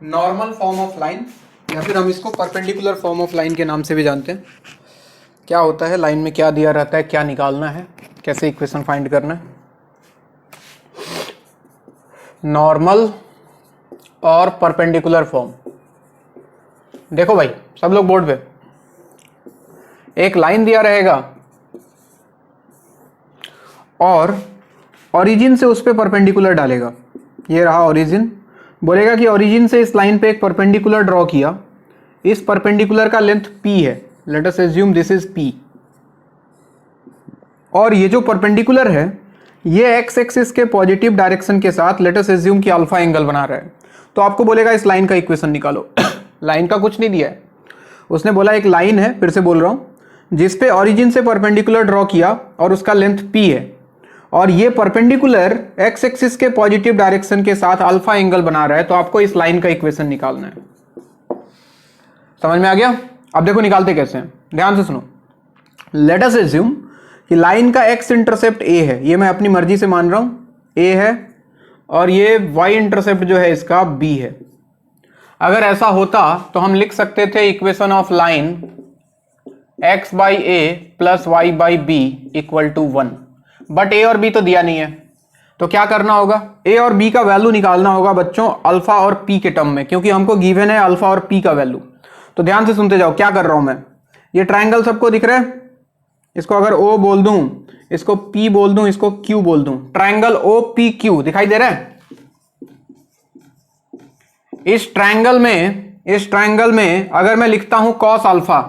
Normal form of line, या फिर हम इसको परपेंडिकुलर फॉर्म ऑफ लाइन के नाम से भी जानते हैं। क्या होता है, लाइन में क्या दिया रहता है, क्या निकालना है, कैसे इक्वेशन फाइंड करना है। नॉर्मल और परपेंडिकुलर फॉर्म। देखो भाई सब लोग बोर्ड पे, एक लाइन दिया रहेगा और ओरिजिन से उस पे परपेंडिकुलर डालेगा। ये रहा ओरिजिन, बोलेगा कि ओरिजिन से इस लाइन पे एक परपेंडिकुलर ड्रॉ किया, इस परपेंडिकुलर का लेंथ p है, let us assume this is p, और ये जो परपेंडिकुलर है ये एक्स एक्सिस के पॉजिटिव डायरेक्शन के साथ लेट अस एज्यूम कि अल्फा एंगल बना रहा है। तो आपको बोलेगा इस लाइन का इक्वेशन निकालो। लाइन का कुछ नहीं दिया है, उसने बोला एक लाइन है, फिर से बोल रहा हूं, जिसपे ओरिजिन से परपेंडिकुलर ड्रॉ किया और उसका लेंथ p है, और ये परपेंडिकुलर एक्स एक्सिस के पॉजिटिव डायरेक्शन के साथ अल्फा एंगल बना रहा है। तो आपको इस लाइन का इक्वेशन निकालना है। समझ में आ गया? अब देखो निकालते कैसे हैं, ध्यान से सुनो। लेट अस एज्यूम कि लाइन का एक्स इंटरसेप्ट ए है, ये मैं अपनी मर्जी से मान रहा हूं ए है, और ये वाई इंटरसेप्ट जो है इसका बी है। अगर ऐसा होता तो हम लिख सकते थे equation of line x by a plus y by b equal to 1, but a और बी तो दिया नहीं है। तो क्या करना होगा, ए और बी का वैल्यू निकालना होगा बच्चों अल्फा और पी के टर्म में, क्योंकि हमको गिवन है अल्फा और पी का वैल्यू। तो ध्यान से सुनते जाओ क्या कर रहा हूं मैं। ये ट्राइंगल सबको दिख रहा है, इसको अगर ओ बोल दूं, इसको पी बोल दूं, इसको क्यू बोल दूं, ट्राइंगल ओ पी क्यू दिखाई दे रहा है। इस ट्राइंगल में अगर मैं लिखता हूं कॉस अल्फा,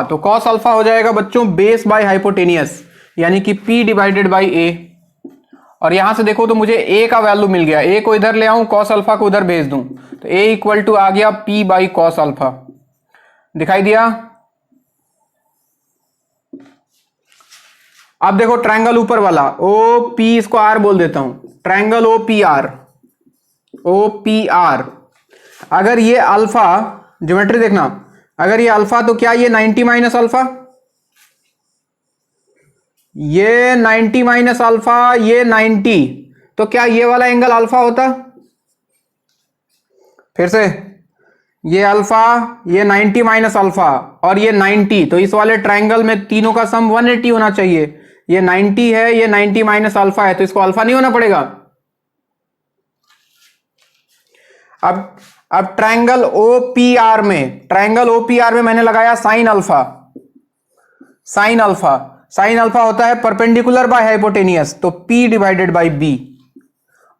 तो कॉस अल्फा हो जाएगा बच्चों बेस बाय हाइपोटेनियस, यानी कि p डिवाइडेड बाई ए। और यहां से देखो तो मुझे a का वैल्यू मिल गया, a को इधर ले आऊं, कॉस अल्फा को उधर भेज दूं, तो a इक्वल टू आ गया p बाई कॉस अल्फा। दिखाई दिया? अब देखो ट्रायंगल ऊपर वाला ओ पी, इसको r बोल देता हूं, ट्रायंगल ओ पी आर। अगर ये अल्फा, ज्योमेट्री देखना, अगर ये अल्फा तो क्या ये 90 माइनस अल्फा, ये 90 माइनस अल्फा, ये 90, तो क्या ये वाला एंगल अल्फा होता? फिर से, ये अल्फा, ये 90 माइनस अल्फा और ये 90, तो इस वाले ट्रायंगल में तीनों का सम 180 होना चाहिए। ये 90 है, ये 90 माइनस अल्फा है, तो इसको अल्फा नहीं होना पड़ेगा। अब ट्रायंगल ओपीआर में मैंने लगाया साइन अल्फा। साइन अल्फा होता है परपेंडिकुलर बाय हाइपोटेनियस, तो p डिवाइडेड बाय b।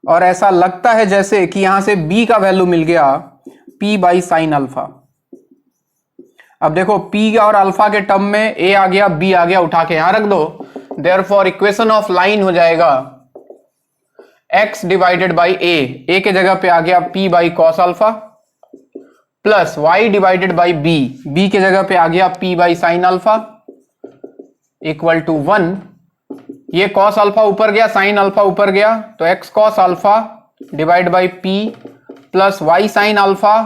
और ऐसा लगता है जैसे कि यहां से b का वैल्यू मिल गया p बाई साइन अल्फा। अब देखो p और अल्फा के टर्म में a आ गया, b आ गया, उठा के यहां रख दो। देयरफॉर इक्वेशन ऑफ लाइन हो जाएगा x डिवाइडेड बाई a के जगह पे आ गया p by cos alpha, plus y divided by b के जगह पे आ गया p by sine alpha equal to 1। ये कॉस अल्फा ऊपर गया, साइन अल्फा ऊपर गया, तो x cos alpha divide by p plus y sine alpha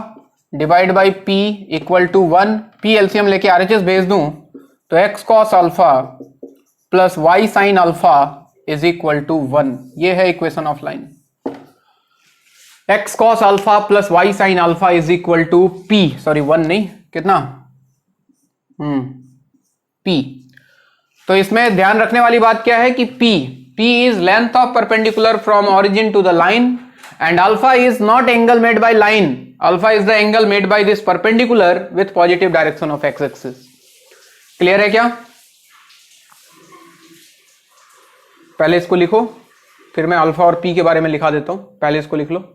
divide by p equal to 1। p LCM लेके आरएचएस भेज दूं तो x cos alpha plus y sine alpha is equal to 1। ये है equation of line. x cos alpha plus y sine alpha is equal to p, sorry 1 नहीं, कितना p। तो इसमें ध्यान रखने वाली बात क्या है कि p is length of perpendicular from origin to the line, and alpha is not angle made by line, alpha is the angle made by this perpendicular with positive direction of x axis. Clear है क्या? पहले इसको लिखो, फिर मैं alpha और p के बारे में लिखा देता हूं। पहले इसको लिख लो।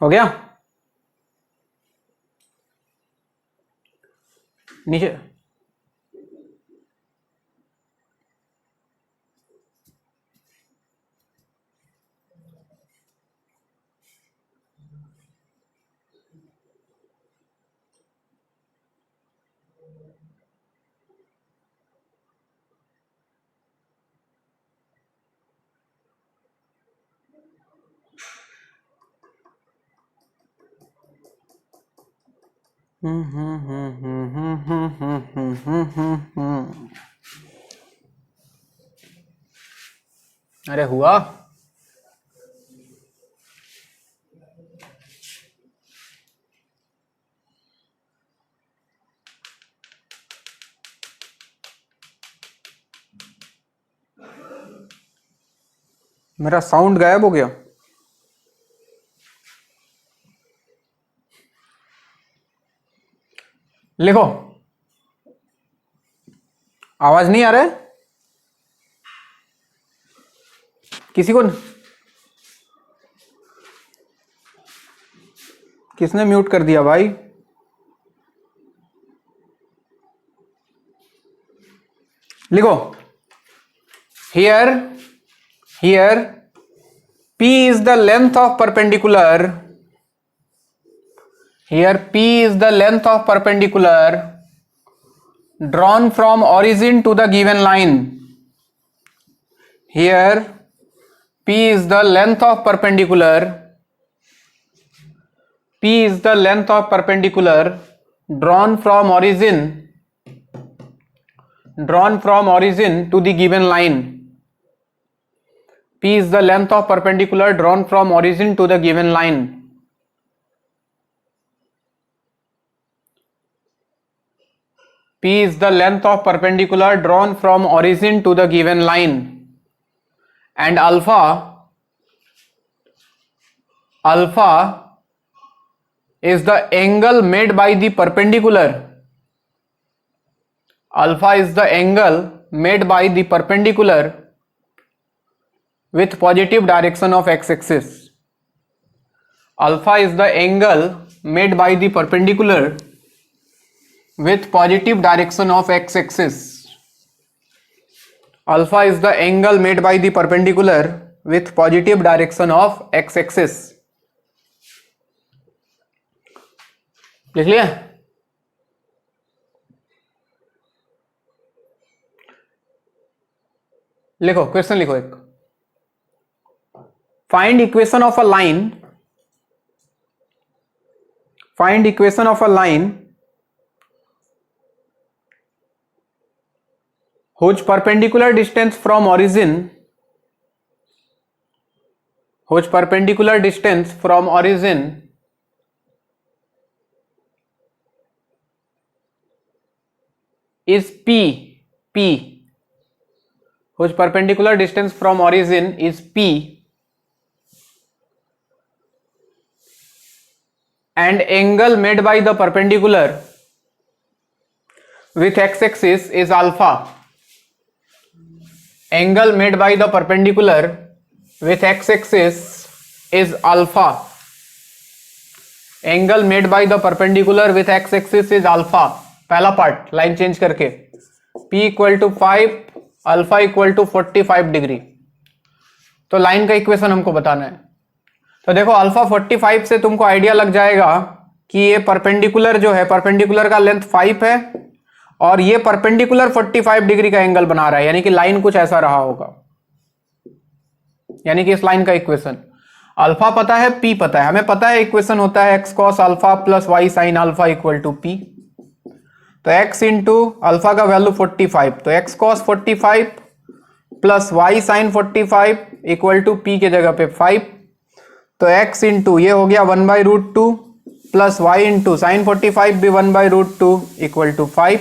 हो गया? नीचे अरे हुआ? मेरा साउंड गायब हो गया। लिखो, आवाज नहीं आ रहा है किसी को? किसने म्यूट कर दिया भाई? लिखो, here P is the length of perpendicular. Here P is the length of perpendicular drawn from origin to the given line. Here P is the length of perpendicular. P is the length of perpendicular drawn from origin to the given line. P is the length of perpendicular drawn from origin to the given line. P is the length of perpendicular drawn from origin to the given line, and alpha is the angle made by the perpendicular. Alpha is the angle made by the perpendicular with positive direction of x-axis. Alpha is the angle made by the perpendicular with positive direction of x-axis. Alpha is the angle made by the perpendicular with positive direction of x-axis. लिख लिया? लिखो, question लिखो एक। Find equation of a line, find equation of a line whose perpendicular distance from origin is P, whose perpendicular distance from origin is P, and angle made by the perpendicular with x-axis is alpha. Angle made by the perpendicular with x-axis is alpha. Angle made by the perpendicular with x-axis is alpha. पहला part line change करके P equal to 5, alpha equal to 45 degree. तो line का equation हमको बताना है। तो देखो alpha 45 से तुमको आइडिया लग जाएगा कि ये परपेंडिकुलर जो है, परपेंडिकुलर का लेंथ 5 है और ये परपेंडिकुलर 45 डिग्री का एंगल बना रहा है, यानी कि लाइन कुछ ऐसा रहा होगा। यानी कि इस लाइन का इक्वेशन अल्फा पता है, पी पता है, हमें पता है इक्वेशन होता है x cos alpha plus y sine alpha equal to p. तो एक्स इंटू अल्फा का वैल्यू 45, तो x cos 45 plus y sine 45 equal to p के जगह पे 5। तो एक्स इंटू ये हो गया 1/√2 प्लस वाई इंटू साइन 45 भी 1/√2 इक्वल टू 5।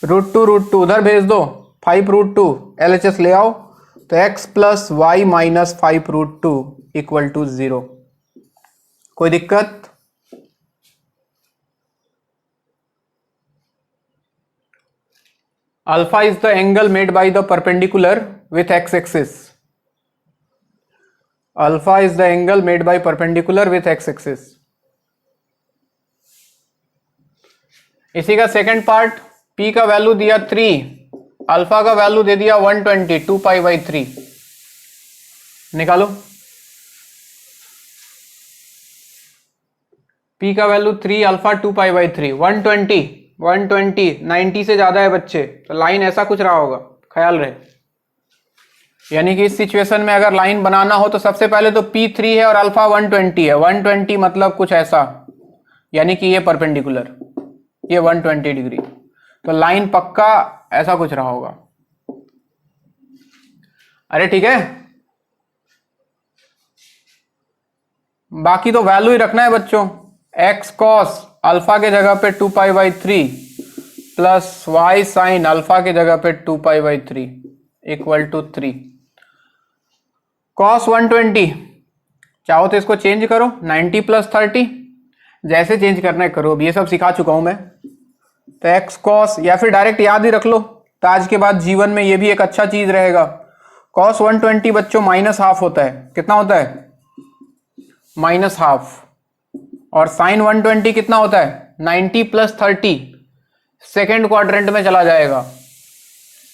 √2 उधर भेज दो, 5√2 LHS ले आओ, तो x plus y minus 5√2 equal to 0। कोई दिक्कत? Alpha is the angle made by the perpendicular with x axis. Alpha is the angle made by perpendicular with x axis. इसी का सेकंड पार्ट, P का value दिया 3, alpha का value दे दिया 120, 2π/3, निकालो। P का वैल्यू 3, अल्फा 2π/3, 120 90 से ज्यादा है बच्चे, तो लाइन ऐसा कुछ रहा होगा, ख्याल रहे। यानी कि इस सिचुएशन में अगर लाइन बनाना हो तो सबसे पहले तो P3 है और अल्फा 120 है, 120 मतलब कुछ ऐसा, यानी कि ये परपेंडिकुलर, ये 120 डिग्री, तो लाइन पक्का ऐसा कुछ रहा होगा। अरे ठीक है, बाकी तो वैल्यू ही रखना है बच्चों। x cos अल्फा के जगह पे 2π/3 प्लस y साइन अल्फा के जगह पे 2π/3 इक्वल टू 3। cos 120 चाहो तो इसको चेंज करो, 90 प्लस 30, जैसे चेंज करना है करो, अब ये सब सिखा चुका हूं मैं। तो x cos, या फिर डायरेक्ट याद ही रख लो, तो आज के बाद जीवन में ये भी एक अच्छा चीज रहेगा। cos 120 बच्चों -½ होता है, कितना होता है? -½ और sin 120 कितना होता है? 90 प्लस 30, सेकेंड क्वाड्रेंट में चला जाएगा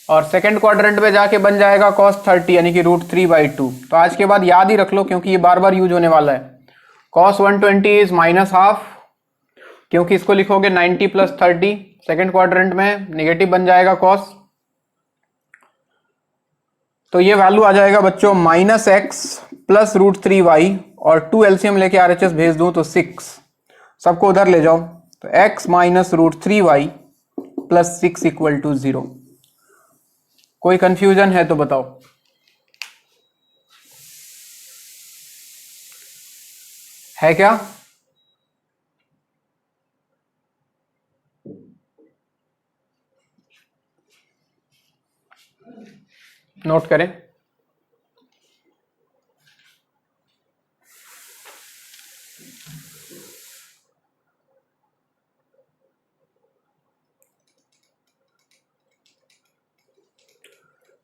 और सेकेंड क्वाड्रेंट में जाके बन जाएगा cos 30 यानी कि √3/2। तो आज के बाद याद ही रख लो क्योंकि ये बार बार यूज होने वाला है। cos 120 इज -½ क्योंकि इसको लिखोगे 90 प्लस 30, सेकेंड क्वाड्रेंट में नेगेटिव बन जाएगा cos, तो ये वैल्यू आ जाएगा बच्चों -x प्लस √3y और 2 एलसीएम लेके RHS भेज दूं तो 6, सबको उधर ले जाओ, तो x minus √3y plus 6 equal to 0। कोई कंफ्यूजन है तो बताओ। है क्या? नोट करें।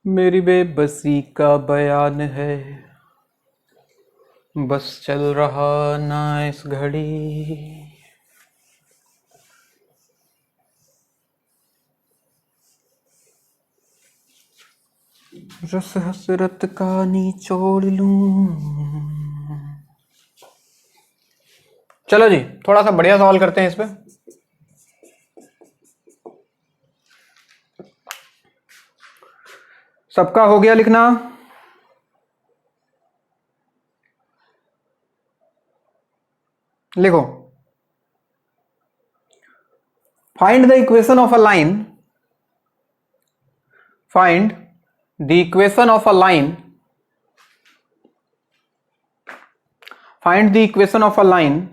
मेरी बेबसी का बयान है, बस चल रहा ना इस घड़ी। रस हसरत का निचोड़ लूं। चलो जी, थोड़ा सा बढ़िया सवाल करते हैं इस पे। सबका हो गया लिखना? लिखो, find the equation of a line, find the equation of a line, find the equation of a line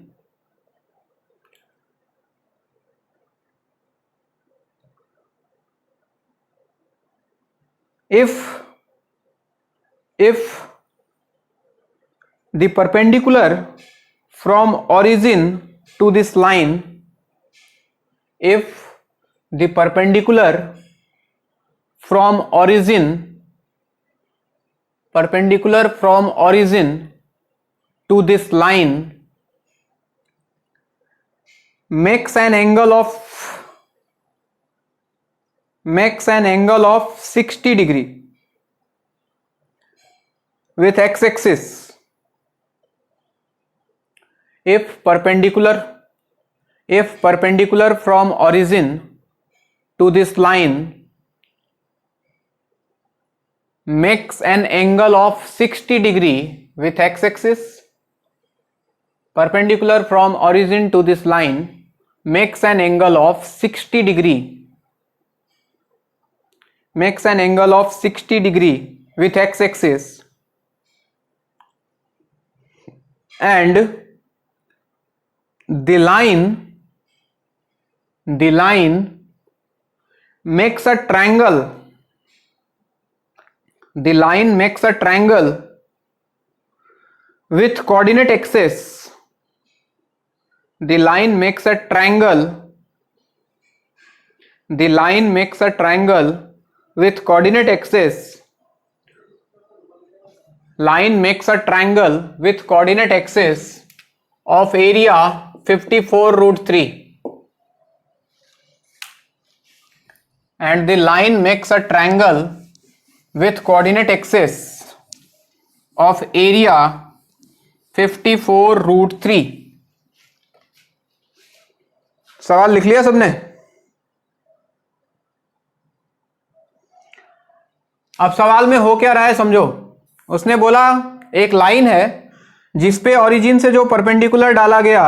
if the perpendicular from origin to this line, if the perpendicular from origin to this line makes an angle of 60 degree with x-axis, if perpendicular from origin to this line makes an angle of 60 degree with x-axis, perpendicular from origin to this line makes an angle of 60 degree, makes an angle of 60 degree with x-axis, and the line makes a triangle, the line makes a triangle with coordinate axis, the line makes a triangle, the line makes a triangle with coordinate axis line makes a triangle with coordinate axis of area 54√3 and the line makes a triangle with coordinate axis of area 54√3। सवाल लिख लिया सबने? अब सवाल में हो क्या रहा है समझो। उसने बोला एक लाइन है जिस पे ओरिजिन से जो परपेंडिकुलर डाला गया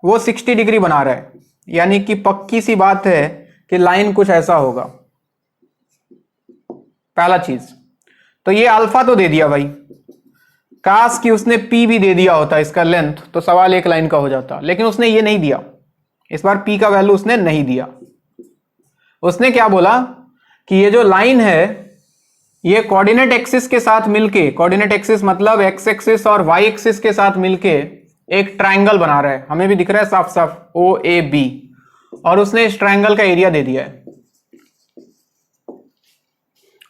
वो 60 डिग्री बना रहा है, यानी कि पक्की सी बात है कि लाइन कुछ ऐसा होगा। पहला चीज तो ये अल्फा तो दे दिया भाई, काश कि उसने पी भी दे दिया होता इसका लेंथ तो सवाल एक लाइन का हो जाता, लेकिन उसने ये नहीं दिया। इस बार पी का वैल्यू उसने नहीं दिया। उसने क्या बोला कि ये जो लाइन है ये कोऑर्डिनेट एक्सिस के साथ मिलके, कोऑर्डिनेट एक्सिस मतलब एक्स एक्सिस और वाई एक्सिस के साथ मिलके एक ट्रायंगल बना रहा है। हमें भी दिख रहा है साफ साफ ओ ए बी, और उसने इस ट्रायंगल का एरिया दे दिया है।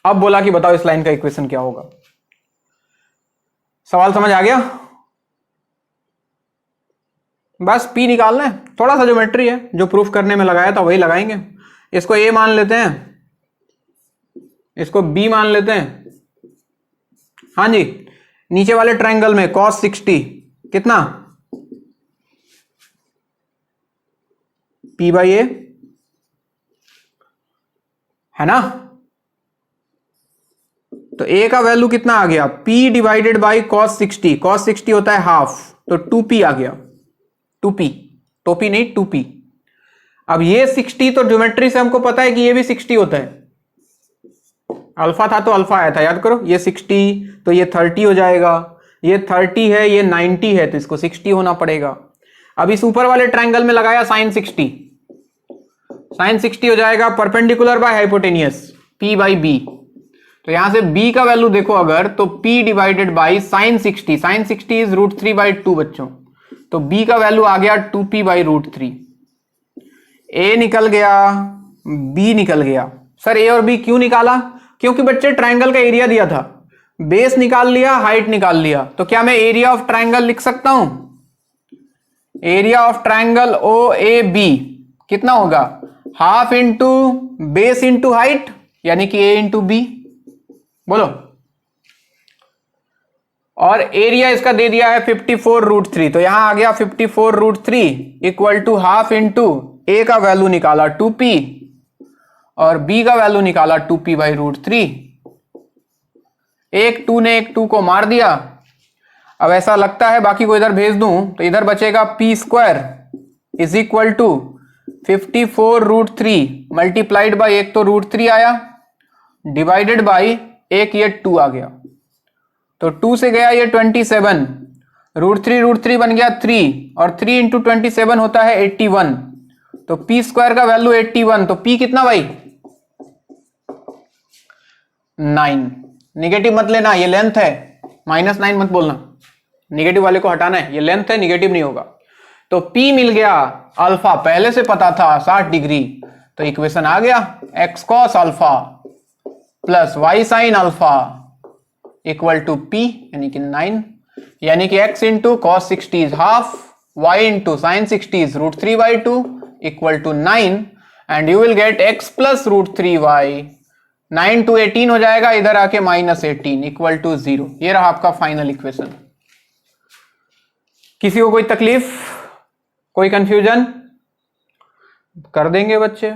अब बोला कि बताओ इस लाइन का इक्वेशन क्या होगा। सवाल समझ आ गया? बस पी निकालना है, थोड़ा सा ज्योमेट्री है जो प्रूफ करने में लगाया था वही लगाएंगे। इसको ए मान लेते हैं, इसको बी मान लेते हैं। हाँ जी, नीचे वाले ट्रायंगल में cos 60 कितना p बाई ए है ना, तो a का वैल्यू कितना आ गया p divided by cos 60। cos 60 होता है हाफ, तो 2p आ गया। 2p, टोपी नहीं 2p। अब ये 60 तो ज्योमेट्री से हमको पता है कि ये भी 60 होता है। अल्फा था तो अल्फा आया था, याद करो। ये 60 तो ये 30 हो जाएगा, ये 30 है ये 90 है तो इसको 60 होना पड़ेगा। अब इस ऊपर वाले ट्रायंगल में लगाया साइन 60, साइन 60 हो जाएगा perpendicular by hypotenuse p by b. तो यहां से b का वैल्यू देखो अगर, तो p divided by sine 60, sine 60 is √3 by 2 बच्चों, तो b का वैल्यू आ गया 2p बाई √3। a निकल गया, b निकल गया। सर a और b क्यों निकाला? क्योंकि बच्चे ट्रायंगल का एरिया दिया था, बेस निकाल लिया, हाइट निकाल लिया, तो क्या मैं एरिया ऑफ ट्रायंगल लिख सकता हूं? Area of triangle O A B कितना होगा? Half into base into height, यानी कि ए इंटू बी। बोलो। और एरिया इसका दे दिया है 54√3, तो यहां आ गया 54√3 इक्वल टू हाफ इंटू ए का वैल्यू निकाला 2p और b का वैल्यू निकाला 2p बाई √3। एक 2 ने एक 2 को मार दिया। अब ऐसा लगता है बाकी को इधर भेज दूं तो इधर बचेगा p square is equal to 54√3 multiplied by, एक तो √3 आया, डिवाइडेड बाई एक ये 2 आ गया, तो 2 से गया ये 27, √3 बन गया 3 और 3 इंटू 27 होता है 81, तो p स्क्वायर का वैल्यू 81, तो p कितना भाई? 9। निगेटिव मत लेना, ये लेंथ है, -9 मत बोलना, निगेटिव वाले को हटाना है, ये लेंथ है, निगेटिव नहीं होगा। तो p मिल गया, अल्फा पहले से पता था 60 डिग्री, तो इक्वेशन आ गया x cos alpha plus y sin alpha equal to p, यानी कि 9, यानी कि x into cos 60 is half, y into sin 60 is √3 by 2 equal to 9, and you will get x plus √3y। 9 to 18 हो जाएगा, इधर आके -18 इक्वल टू 0। ये रहा आपका फाइनल इक्वेशन। किसी को कोई तकलीफ, कोई कंफ्यूजन? कर देंगे बच्चे।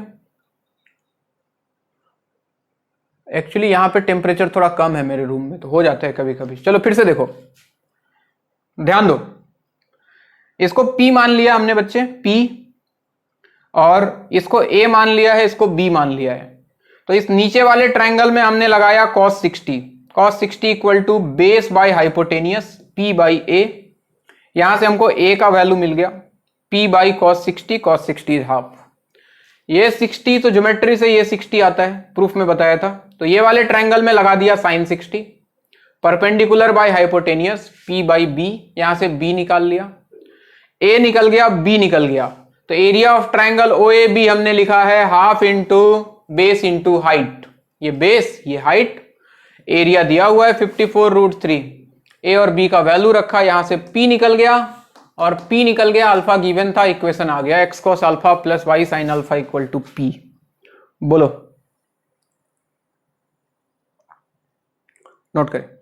एक्चुअली यहां पे टेम्परेचर थोड़ा कम है मेरे रूम में, तो हो जाता है कभी कभी। चलो फिर से देखो, ध्यान दो। इसको P मान लिया हमने बच्चे, P, और इसको A मान लिया है, इसको B मान लिया है। तो इस नीचे वाले ट्रायंगल में हमने लगाया cos 60, cos 60 equal to base by hypotenuse P by A। यहां से हमको A का वैल्यू मिल गया P by cos 60, cos 60 is half. ये 60 तो ज्योमेट्री से ये 60 आता है, प्रूफ में बताया था। तो ये वाले ट्रायंगल में लगा दिया sin 60, perpendicular by hypotenuse P by B, यहां से B निकाल लिया, A निकल गया, B निकल गया। तो एरिया ऑफ ट्रायंगल OAB हमने लिखा है half into base into height. ये बेस, ये हाइट, एरिया दिया हुआ है 54√3, ए और बी का वैल्यू रखा, यहां से पी निकल गया और पी निकल गया, अल्फा गिवन था, इक्वेशन आ गया x cos alpha plus y sine alpha equal to p. बोलो, नोट करें।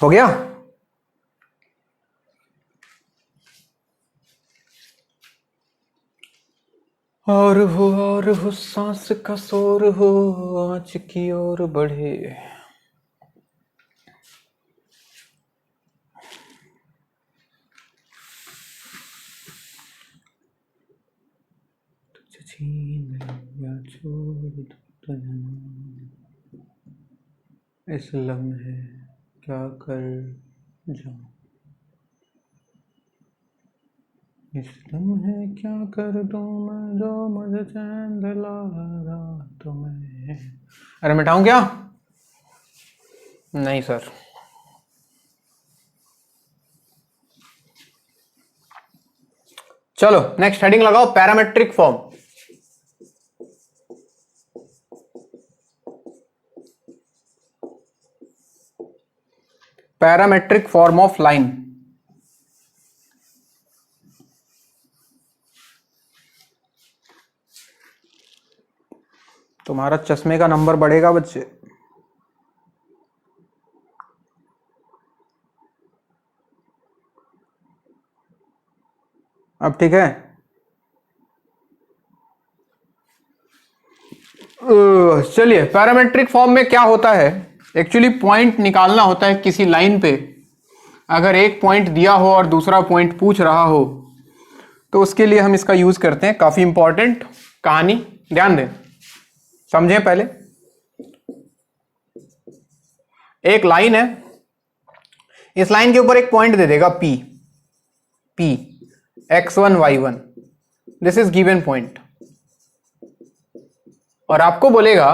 हो गया? और हो सांस का शोर हो, आँच की ओर बढ़े। छीन या छोड़ दो इस लम्हे क्या कर जाऊं, इस लम्हे क्या कर दूं मैं जो मुझे चैन दिला तुम्हें। अरे मिटाऊं क्या? नहीं सर। चलो नेक्स्ट हेडिंग लगाओ, parametric form. Parametric form of line. तुम्हारा चश्मे का नंबर बढ़ेगा बच्चे। अब ठीक है? चलिए, पैरामेट्रिक फॉर्म में क्या होता है, एक्चुअली पॉइंट निकालना होता है किसी लाइन पे। अगर एक पॉइंट दिया हो और दूसरा पॉइंट पूछ रहा हो तो उसके लिए हम इसका यूज करते हैं। काफी इंपॉर्टेंट कहानी, ध्यान दें, समझें। पहले एक लाइन है, इस लाइन के ऊपर एक पॉइंट दे देगा P, x1 y1, this is given point, और आपको बोलेगा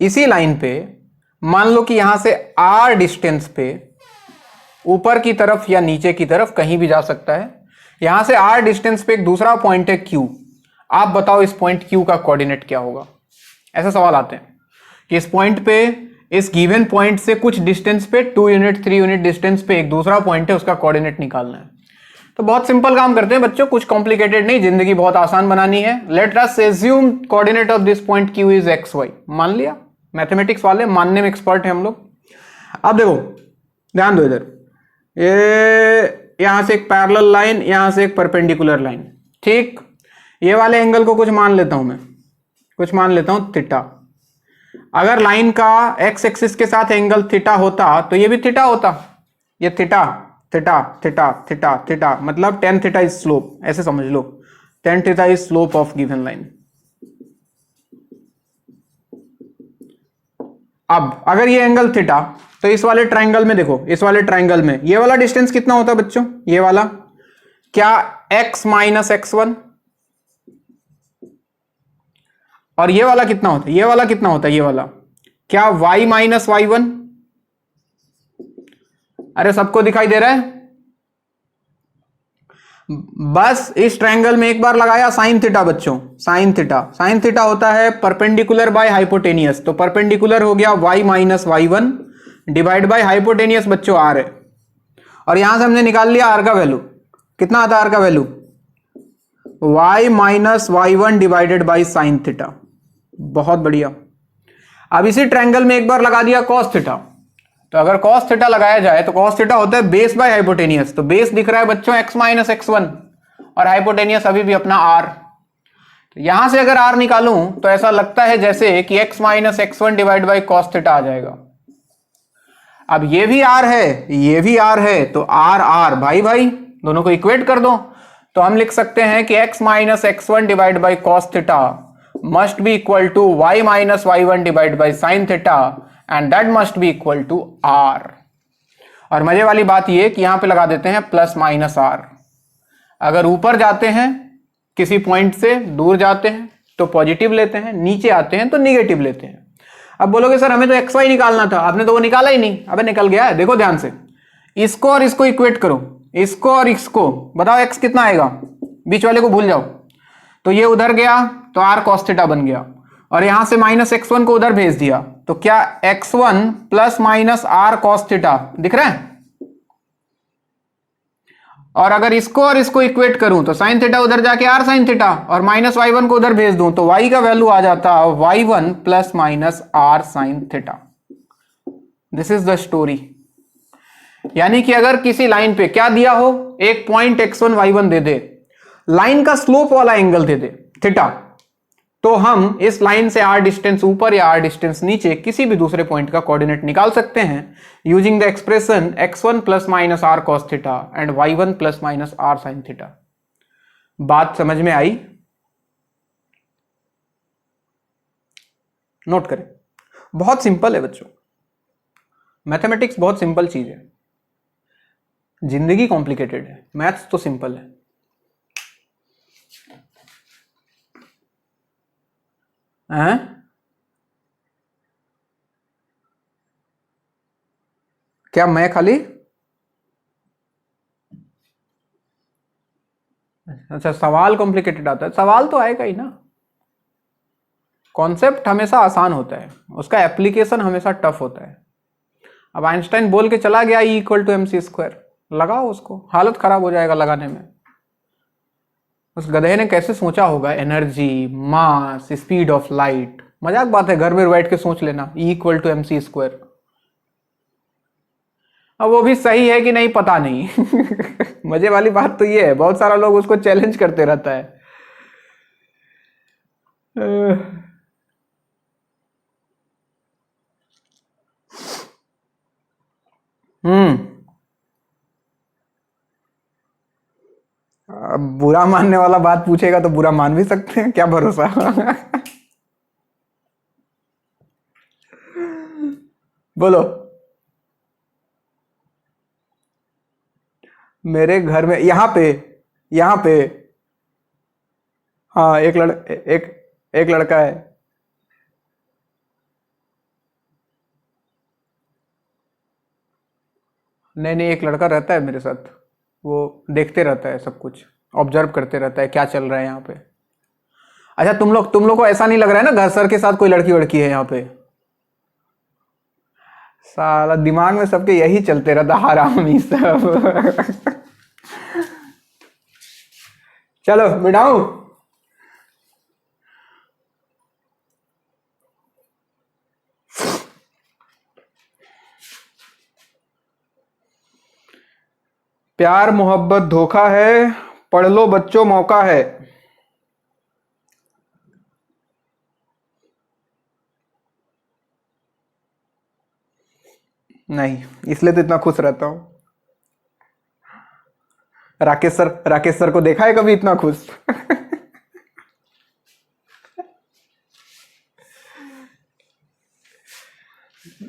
इसी लाइन पे मान लो कि यहां से r डिस्टेंस पे ऊपर की तरफ या नीचे की तरफ कहीं भी जा सकता है। यहां से r डिस्टेंस पे एक दूसरा पॉइंट है Q। आप बताओ इस पॉइंट Q का कोऑर्डिनेट क्या होगा। ऐसे सवाल आते हैं कि इस पॉइंट पे, इस गिवन पॉइंट से कुछ डिस्टेंस पे 2 यूनिट 3 यूनिट डिस्टेंस पे एक दूसरा पॉइंट है, उसका कोऑर्डिनेट निकालना है। तो बहुत सिंपल काम करते हैं बच्चों, कुछ कॉम्प्लिकेटेड नहीं, जिंदगी बहुत आसान बनानी है। Let us assume coordinate of this point Q is XY। मान लिया, मैथमेटिक्स वाले मानने में एक्सपर्ट हैं हम लोग। अब देखो, ध्यान दो इधर, ये यहां से एक पैरेलल लाइन, यहां से एक परपेंडिकुलर लाइन, ठीक। ये वाले एंगल को कुछ मान लेता हूं मैं, कुछ मान लेता हूं थीटा। अगर लाइन का एक्स एक्सिस के साथ एंगल थीटा होता तो ये भी थीटा होता। ये theta theta theta theta theta, मतलब tan थीटा इज स्लोप, ऐसे समझ लो, tan theta is slope of given line. अब अगर ये एंगल थीटा, तो इस वाले ट्राइंगल में देखो, इस वाले ट्राइंगल में ये वाला डिस्टेंस कितना होता है बच्चों? ये वाला क्या x माइनस x1, और ये वाला कितना होता है? ये वाला कितना होता है? ये वाला क्या y माइनस y1। अरे सबको दिखाई दे रहा है? बस इस ट्रायंगल में एक बार लगाया साइन थीटा बच्चों, साइन थीटा। साइन थीटा होता है परपेंडिकुलर बाय हाइपोटेनियस, तो परपेंडिकुलर हो गया y minus y1 divide by hypotenuse बच्चों r है। और यहां से हमने निकाल लिया r का वैल्यू, कितना आता है r का value? y minus y1 divided by sine theta. बहुत बढ़िया। अब इसी ट्रायंगल में एक बार लगा दिया कॉस थीटा, तो अगर cos थीटा लगाया जाए तो cos थीटा होता है बेस बाय हाइपोटेनियस, तो बेस दिख रहा है बच्चों x माइनस x1 और हाइपोटेनियस अभी भी अपना r। तो यहां से अगर r निकालूं तो ऐसा लगता है जैसे कि x minus x1 divide by cos theta आ जाएगा। अब ये भी r है, ये भी r है, तो r r भाई भाई दोनों को इक्वेट कर दो। तो हम लिख सकते हैं कि x minus x1 divide by cos theta must be equal to y minus y1 divide by sin theta and that must be equal to r। और मजे वाली बात ये कि यहां पे लगा देते हैं प्लस माइनस r। अगर ऊपर जाते हैं किसी पॉइंट से दूर जाते हैं तो पॉजिटिव लेते हैं, नीचे आते हैं तो निगेटिव लेते हैं। अब बोलोगे सर हमें तो एक्स वाई निकालना था, आपने तो वो निकाला ही नहीं। अबे निकल गया है, देखो ध्यान से, इसको और इसको इक्वेट करो, इसको और इसको, बताओ एक्स कितना आएगा, बीच वाले को भूल जाओ। तो ये उधर गया तो आर कॉस थीटा बन गया, और यहां से माइनस x1 को उधर भेज दिया तो क्या x1 plus minus r cos theta दिख रहा है। और अगर इसको और इसको इक्वेट करूं तो साइन थीटा उधर जाके आर साइन थीटा, और माइनस y1 को उधर भेज दूं तो y का वैल्यू आ जाता y1 plus minus r sine theta. This is the story. यानी कि अगर किसी लाइन पे क्या दिया हो, एक पॉइंट x1 y1 दे दे, लाइन का स्लोप वाला एंगल दे दे थीटा, तो हम इस लाइन से r डिस्टेंस ऊपर या r डिस्टेंस नीचे किसी भी दूसरे पॉइंट का कोऑर्डिनेट निकाल सकते हैं using the expression x1 plus minus r cos theta and y1 plus minus r sine theta. बात समझ में आई? नोट करें, बहुत सिंपल है बच्चों, मैथमेटिक्स बहुत सिंपल चीज है, जिंदगी कॉम्प्लिकेटेड है, मैथ्स तो सिंपल है। क्या मैं खाली, अच्छा सवाल कॉम्प्लिकेटेड आता है, सवाल तो आएगा ही ना। कॉन्सेप्ट हमेशा आसान होता है, उसका एप्लीकेशन हमेशा टफ होता है। अब आइंस्टाइन बोल के चला गया E इक्वल टू mc², लगाओ उसको, हालत खराब हो जाएगा लगाने में। उस गधे ने कैसे सोचा होगा energy, mass, speed of light. मजाक बात है, घर में बैठ के सोच लेना E इक्वल टू mc²। अब वो भी सही है कि नहीं पता नहीं। मजे वाली बात तो ये है, बहुत सारा लोग उसको चैलेंज करते रहता है। अब बुरा मानने वाला बात पूछेगा तो बुरा मान भी सकते हैं, क्या भरोसा। बोलो। मेरे घर में यहां पे हाँ एक लड़का है। नहीं, एक लड़का रहता है मेरे साथ, वो देखते रहता है सब कुछ, ऑब्जर्व करते रहता है क्या चल रहा है यहाँ पे। अच्छा तुम लोग को ऐसा नहीं लग रहा है ना घर सर के साथ कोई लड़की वड़की है यहाँ पे? साला दिमाग में सबके यही चलते रहता, हरामी सब। चलो मिटाऊं। प्यार मोहब्बत धोखा है, पढ़ लो बच्चों मौका है। नहीं, इसलिए तो इतना खुश रहता हूं। राकेश सर को देखा है कभी इतना खुश?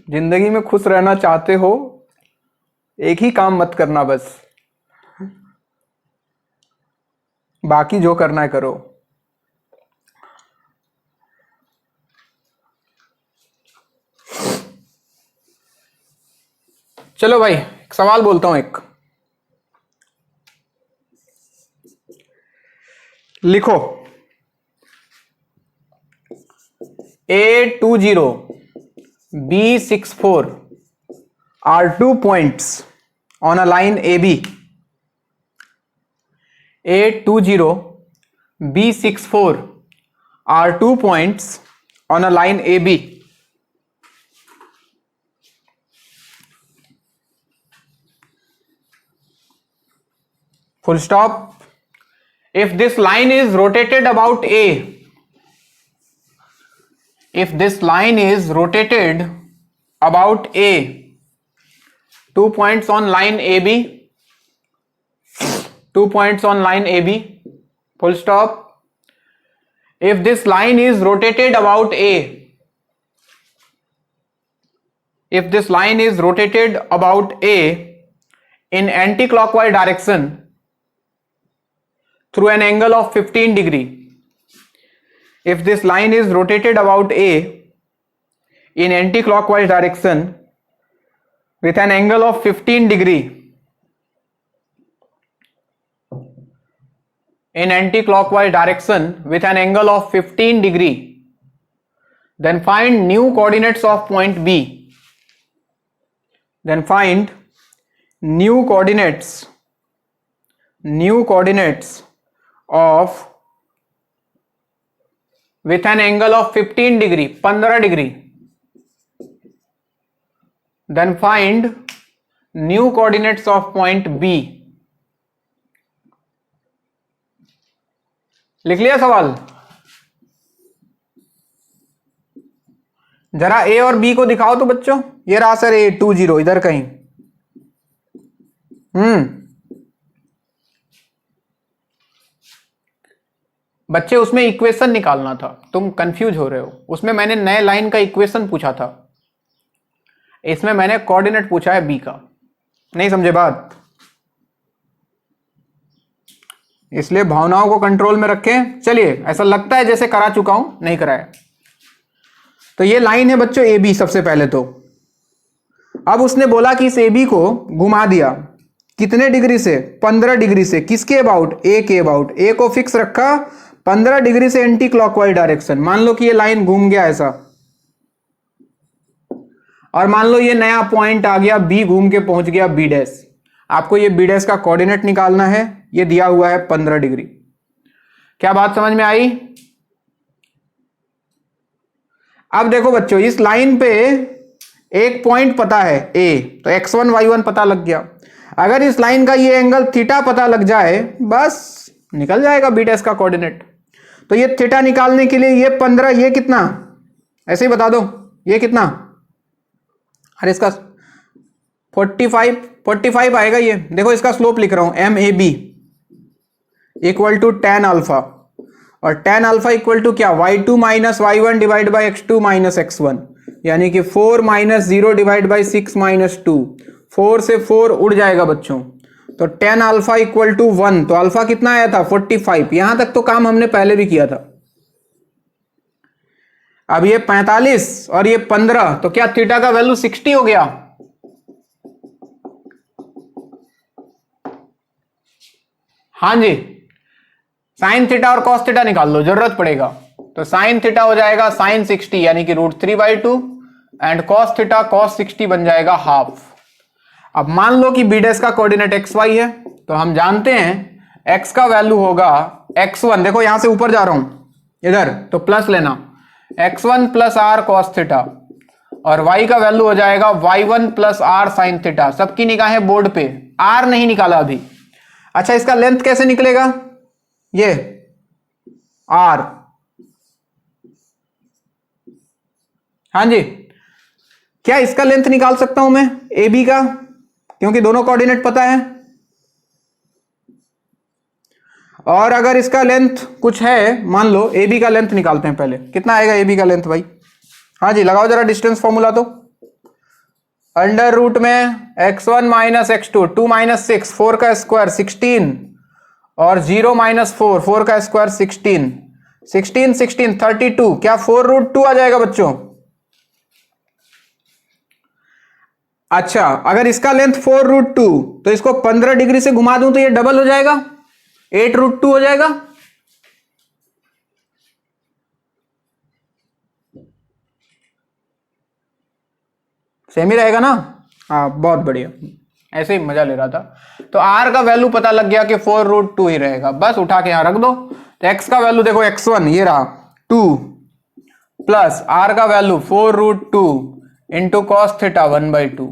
जिंदगी में खुश रहना चाहते हो, एक ही काम मत करना बस, बाकी जो करना है करो। चलो भाई एक सवाल बोलता हूं, एक लिखो। A20 B64 are 2 points on a line AB. A20 B64 are 2 points on a line AB. Full stop. If this line is rotated about A, if this line is rotated about A, 2 points on line AB, 2 points on line AB, full stop. If this line is rotated about A, if this line is rotated about A in anti-clockwise direction through an angle of 15 degree, if this line is rotated about A in anti-clockwise direction with an angle of 15 degree, in anti-clockwise direction with an angle of 15 degree, then find new coordinates of point B. Then find new coordinates of with an angle of 15 degree, 15 degree. Then find new coordinates of point B. लिख लिया सवाल? जरा ए और B को दिखाओ तो बच्चों. ये रहा सर ए 20 इधर कहीं. बच्चे उसमें इक्वेशन निकालना था, तुम कंफ्यूज हो रहे हो. उसमें मैंने नए लाइन का इक्वेशन पूछा था, इसमें मैंने कोऑर्डिनेट पूछा है बी का. नहीं समझे बात? इसलिए भावनाओं को कंट्रोल में रखें. चलिए, ऐसा लगता है जैसे करा चुका हूं, नहीं कराया. तो ये लाइन है बच्चों ए बी. सबसे पहले तो अब उसने बोला कि इस ए बी को घुमा दिया. कितने डिग्री से? 15 डिग्री से. किसके अबाउट? ए के अबाउट. ए को फिक्स रखा 15 डिग्री से एंटी क्लॉकवाइज डायरेक्शन. मान लो कि ये लाइन घूम गया ऐसा, और मान लो ये नया पॉइंट आ गया बी, घूम के पहुंच गया बी डैश. आपको ये बी डैश का कोऑर्डिनेट निकालना है. ये दिया हुआ है 15 डिग्री. क्या बात समझ में आई? अब देखो बच्चों, इस लाइन पे एक पॉइंट पता है ए, तो x1 y1 पता लग गया. अगर इस लाइन का ये एंगल थीटा पता लग जाए, बस निकल जाएगा बी डैश का कोऑर्डिनेट. तो ये थीटा निकालने के लिए ये 15, ये कितना, ऐसे ही बता दो, ये कितना? अरे इसका 45 आएगा. ये देखो, इसका स्लोप लिख रहा हूं, M A B equal to tan alpha, और tan अल्फा इक्वल टू क्या? y2 minus y1 divide by x2 minus x1, यानी कि 4 माइनस 0 डिवाइड बाई 6 माइनस 2. 4 से 4 उड़ जाएगा बच्चों. तो tan अल्फा इक्वल टू 1. तो अल्फा कितना आया था? 45. यहां तक तो काम हमने पहले भी किया था. अब ये 45 और ये 15, तो क्या थीटा का वैल्यू 60 हो गया? हाँ जी. साइन थीटा और कॉस थीटा निकाल लो, जरूरत पड़ेगा. तो साइन थीटा हो जाएगा साइन 60 यानी कि √3/2, एंड कॉस थीटा कॉस 60 बन जाएगा हाफ. अब मान लो कि बी डैश का कोऑर्डिनेट xy है, तो हम जानते हैं x का वैल्यू होगा x1. देखो यहां से ऊपर जा रहा हूं इधर, तो प्लस लेना, x1 plus r cos theta, और y का वैल्यू हो जाएगा y1 plus are sine theta. सबकी निगाहें बोर्ड पे. r नहीं निकाला अभी. अच्छा, इसका लेंथ कैसे निकलेगा? ये r. हाँ जी, क्या इसका लेंथ निकाल सकता हूं मैं ए बी का, क्योंकि दोनों कोऑर्डिनेट पता है. और अगर इसका लेंथ कुछ है, मान लो ए बी का लेंथ निकालते हैं पहले. कितना आएगा ए बी का लेंथ भाई? हाँ जी, लगाओ जरा डिस्टेंस फॉर्मूला. तो अंडर रूट में x1 माइनस x2, 2 माइनस 6, 4 का स्क्वायर 16, और 0 माइनस 4, 4 का स्क्वायर 16, 16 16 32. क्या 4√2 आ जाएगा बच्चों? अच्छा, अगर इसका लेंथ 4√2, तो इसको 15 डिग्री से घुमा दूं तो ये डबल हो जाएगा, 8√2 हो जाएगा. सेम ही रहेगा ना? हाँ, बहुत बढ़िया. ऐसे ही मजा ले रहा था. तो r का वैल्यू पता लग गया कि 4√2 ही रहेगा. बस उठा के यहां रख दो. तो x का वैल्यू देखो, x1 ये रहा 2, प्लस r का value 4√2 into cos theta 1/2.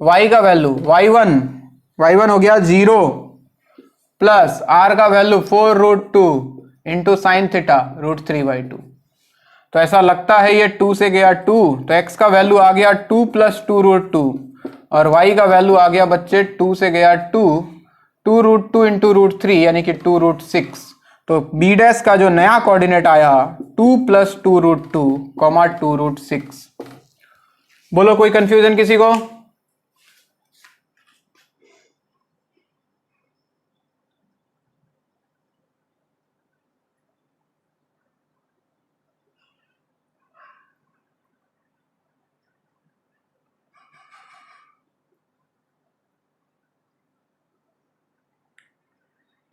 y का वैल्यू y1 हो गया 0, प्लस r का वैल्यू 4√2 इंटू साइन थीटा √3/2। तो ऐसा लगता है ये 2 से गया 2, तो x का वैल्यू आ गया 2 + 2√2 और y का वैल्यू आ गया बच्चे 2 से गया 2, 2√2 इंटू √3 यानी कि 2√6। तो b डैश का जो नया कोऑर्डिनेट आया 2 + 2√2, 2√6। बोलो कोई कंफ्यूजन किसी को?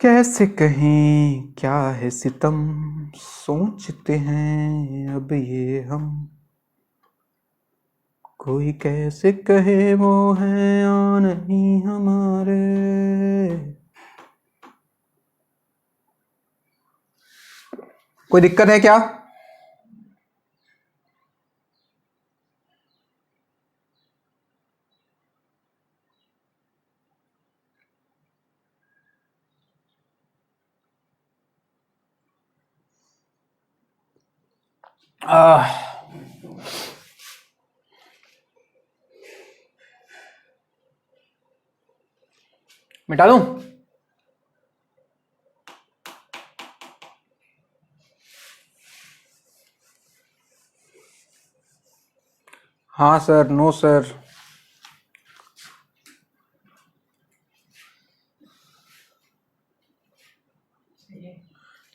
कैसे कहें क्या है सितम, सोचते हैं अब ये हम, कोई कैसे कहे वो है या नहीं हमारे। कोई दिक्कत है क्या? मिटा दूं? हाँ सर, नो सर।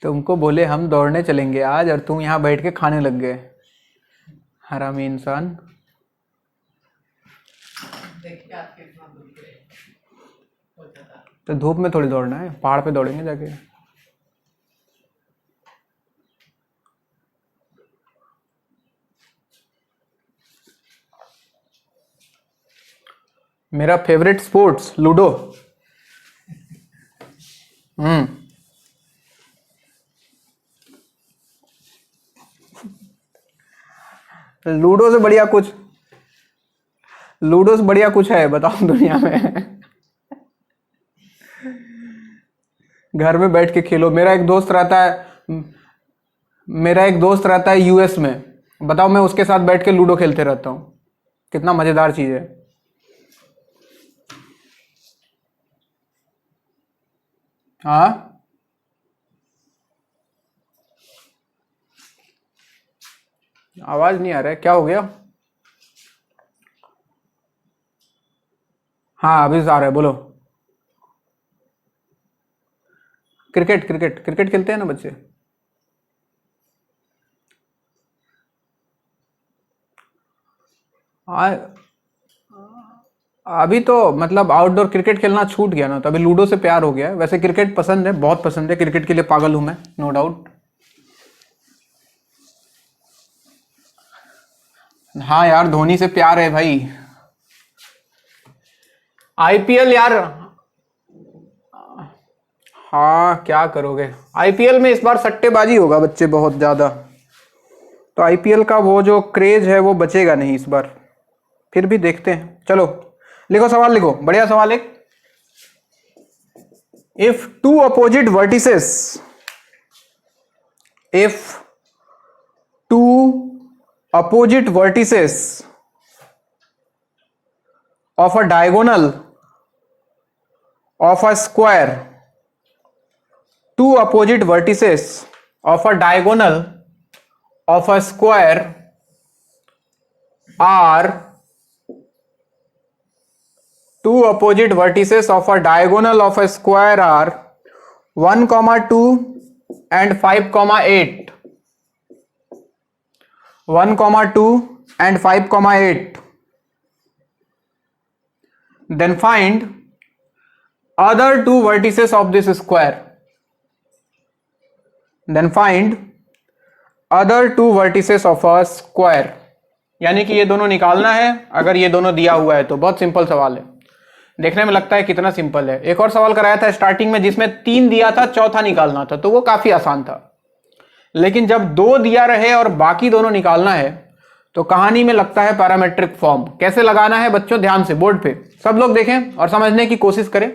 तुमको बोले हम दौड़ने चलेंगे आज और तुम यहाँ बैठ के खाने लग गए, हरामी इंसान। तो धूप में थोड़ी दौड़ना है, पहाड़ पे दौड़ेंगे जाके। मेरा फेवरेट स्पोर्ट्स लूडो। लूडो से बढ़िया कुछ, लूडो से बढ़िया कुछ है बताओ दुनिया में? घर में बैठ के खेलो। मेरा एक दोस्त रहता है यूएस में, बताओ मैं उसके साथ बैठ के लूडो खेलते रहता हूँ। कितना मजेदार चीज है। हाँ आवाज नहीं आ रहा है, क्या हो गया? हाँ अभी आ रहा है, बोलो। क्रिकेट क्रिकेट क्रिकेट खेलते हैं ना बच्चे। अभी तो मतलब आउटडोर क्रिकेट खेलना छूट गया ना, तो अभी लूडो से प्यार हो गया है। वैसे क्रिकेट पसंद है, बहुत पसंद है, क्रिकेट के लिए पागल हूं मैं, नो डाउट। हाँ यार धोनी से प्यार है भाई। आईपीएल यार, हाँ क्या करोगे। आईपीएल में इस बार सट्टेबाजी होगा बच्चे बहुत ज्यादा, तो आईपीएल का वो जो क्रेज है वो बचेगा नहीं इस बार। फिर भी देखते हैं। चलो लिखो सवाल, लिखो बढ़िया सवाल एक। If two opposite vertices, if two opposite vertices of a diagonal of a square, two opposite vertices of a diagonal of a square are, two opposite vertices of a diagonal of a square are 1, 2 and 5, 8. 1, 2 and 5, 8. Then find other two vertices of this square. Then find other two vertices of a square. यानी कि ये दोनों निकालना है। अगर ये दोनों दिया हुआ है तो बहुत सिंपल सवाल है, देखने में लगता है कितना सिंपल है। एक और सवाल कराया था स्टार्टिंग में जिसमें 3 दिया था, चौथा निकालना था, तो वो काफी आसान था। लेकिन जब 2 दिया रहे और बाकी दोनों निकालना है तो कहानी में लगता है पैरामेट्रिक फॉर्म। कैसे लगाना है बच्चों, ध्यान से बोर्ड पे सब लोग देखें और समझने की कोशिश करें।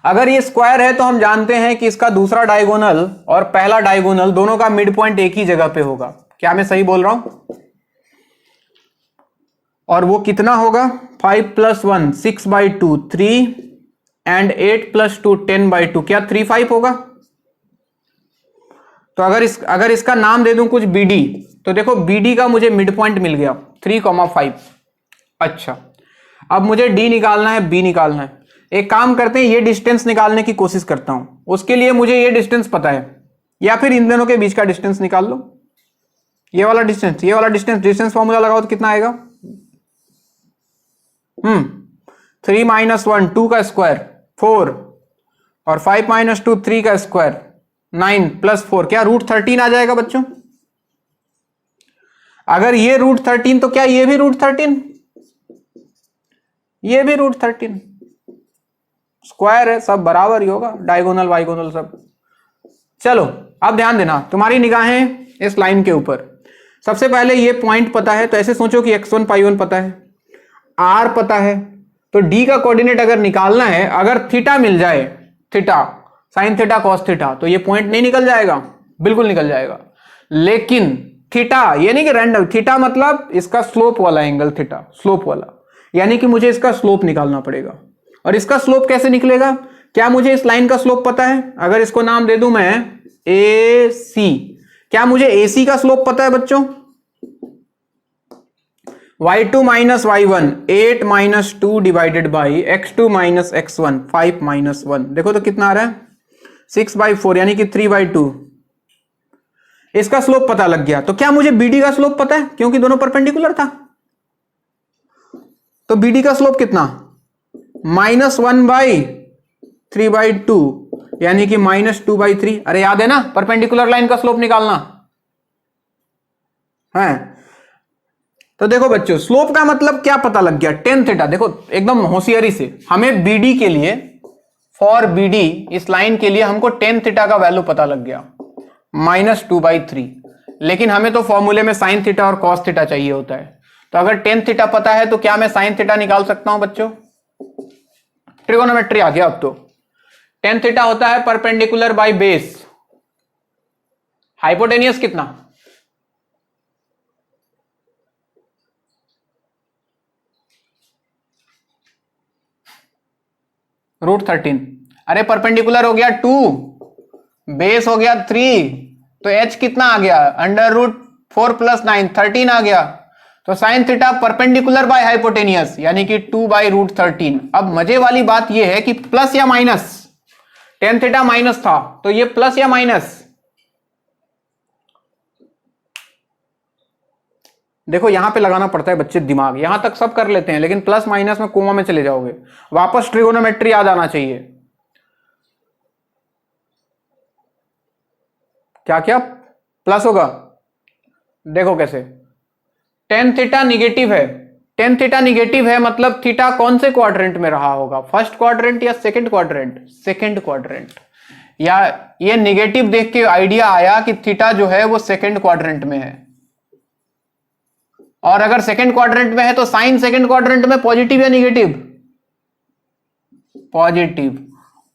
अगर ये स्क्वायर है तो हम जानते हैं कि इसका दूसरा डायगोनल और पहला डायगोनल दोनों का मिड पॉइंट एक ही जगह पे होगा। क्या मैं सही बोल रहा हूं? और वो कितना होगा? 5 + 1 6/2 3 एंड 8 + 2 10/2, क्या 3/5 होगा? तो अगर इसका नाम दे दूं कुछ BD, तो देखो BD का मुझे मिड पॉइंट मिल गया 3,5। अच्छा, अब मुझे D निकालना है, B निकालना है। एक काम करते हैं, ये डिस्टेंस निकालने की कोशिश करता हूं। उसके लिए मुझे ये डिस्टेंस पता है, या फिर इन दोनों के बीच का डिस्टेंस निकाल लो। ये वाला डिस्टेंस फॉर्मूला लगाओ तो कितना आएगा? 3 - 1 2 का स्क्वायर 4, और 5 - 2 3 का स्क्वायर 9 + 4, क्या √13 आ जाएगा बच्चों? अगर ये √13 तो क्या ये भी √13? ये भी √13। स्क्वायर है, सब बराबर ही होगा, डायगोनल वाइगोनल सब। चलो अब ध्यान देना, तुम्हारी निगाहें इस लाइन के ऊपर। सबसे पहले ये पॉइंट पता है, तो ऐसे सोचो कि x1 pi1 पता है, r पता है, तो d का कोऑर्डिनेट अगर निकालना है, अगर थीटा मिल जाए, theta sin theta cos theta, तो ये पॉइंट नहीं निकल जाएगा? बिल्कुल निकल जाएगा। लेकिन थीटा ये नहीं कि रैंडम, थीटा मतलब इसका स्लोप वाला एंगल, थीटा स्लोप वाला, यानी कि मुझे इसका स्लोप निकालना पड़ेगा। और इसका स्लोप कैसे निकलेगा? क्या मुझे इस लाइन का स्लोप पता है? अगर इसको नाम दे दूं मैं AC, क्या मुझे AC का स्लोप पता है बच्चों? y2 - y1 8 - 2 divided by x2 - x1 5 - 1, देखो तो कितना आ रहा है? 6/4, यानी कि 3/2। इसका स्लोप पता लग गया, तो क्या मुझे BD का स्लोप पता है? क्योंकि दोनों परपेंडिकुलर था। तो BD का स्लोप कितना? -1/3/2, यानी कि -2/3। अरे याद है ना, परपेंडिकुलर लाइन का स्लोप निकालना है। तो देखो बच्चों, स्लोप का मतलब क्या पता लग गया? tan theta. देखो एकदम होशियारी से, हमें BD के लिए, फॉर BD इस लाइन के लिए हमको tan थीटा का वैल्यू पता लग गया -2/3। लेकिन हमें तो फॉर्मूले में sin थीटा और cos थीटा चाहिए होता है। तो अगर tan थीटा पता है तो क्या मैं sin थीटा निकाल सकता हूं बच्चों? ट्रिगोनोमेट्री आ गया अब तो। tan थीटा होता है परपेंडिकुलर बाय बेस, हाइपोटेनियस कितना? √13। अरे परपेंडिकुलर हो गया 2, बेस हो गया 3, तो h कितना आ गया? √4 + 9 13 आ गया। तो sine theta perpendicular by hypotenuse, यानी कि 2/√13। अब मजे वाली बात यह है कि प्लस या माइनस, tan थीटा माइनस था, तो ये प्लस या माइनस? देखो यहां पे लगाना पड़ता है बच्चे दिमाग, यहां तक सब कर लेते हैं, लेकिन प्लस माइनस में कोमा में चले जाओगे, वापस ट्रिगोनोमेट्री आ जाना चाहिए। क्या क्या प्लस होगा? देखो कैसे, tan थीटा निगेटिव है, tan थीटा निगेटिव है मतलब थीटा कौन से क्वाड्रेंट में रहा होगा? फर्स्ट क्वाड्रेंट या सेकंड क्वाड्रेंट? Second quadrant. या ये निगेटिव देख के आइडिया आया कि थीटा जो है वो सेकंड क्वाड्रेंट में है, और अगर सेकंड क्वाड्रेंट में है तो साइन सेकंड क्वाड्रेंट में पॉजिटिव या निगेटिव? पॉजिटिव।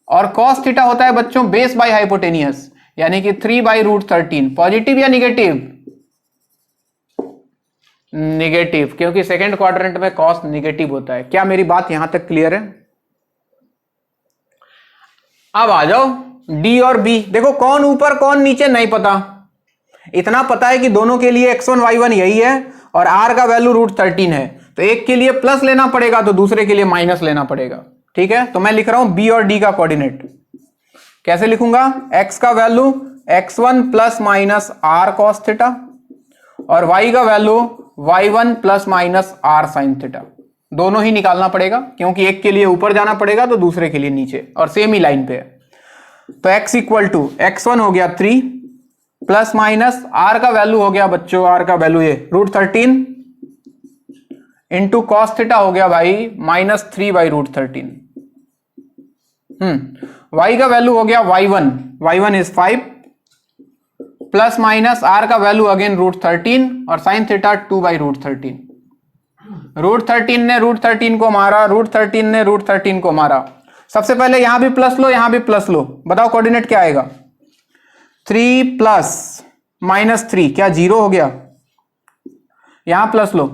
और cos थीटा होता है बच्चों बेस बाय हाइपोटेनियस, यानी कि 3/√13, पॉजिटिव या निगेटिव? निगेटिव, क्योंकि सेकंड क्वाड्रेंट में cos निगेटिव होता है। क्या मेरी बात यहां तक क्लियर है? अब आ जाओ D और B। देखो कौन ऊपर कौन नीचे नहीं पता, इतना पता है कि दोनों के लिए x1 y1 यही है और r का वैल्यू √13 है, तो एक के लिए प्लस लेना पड़ेगा तो दूसरे के लिए माइनस लेना पड़ेगा। ठीक है, तो मैं लिख रहा हूं B और D का कोऑर्डिनेट। कैसे लिखूंगा? x का value x1 ± r cos theta, और y का value y1 ± r sin theta. दोनों ही निकालना पड़ेगा, क्योंकि एक के लिए ऊपर जाना पड़ेगा तो दूसरे के लिए नीचे, और सेम ही लाइन पे है। तो x = x1 हो गया 3 प्लस माइनस r का वैल्यू हो गया बच्चों, r का वैल्यू ये √13 इंटू कॉस थीटा हो गया भाई -3/√13। y का वैल्यू हो गया y1 is 5 plus minus r का वैल्यू अगेन √13 और साइन थीटा 2/√13। √13 ने √13 को मारा, √13 ने √13 को मारा, सबसे पहले यहां भी प्लस लो, यहां भी प्लस लो, बताओ कोऑर्डिनेट क्या आएगा? 3 प्लस -3 क्या 0 हो गया? यहां प्लस लो,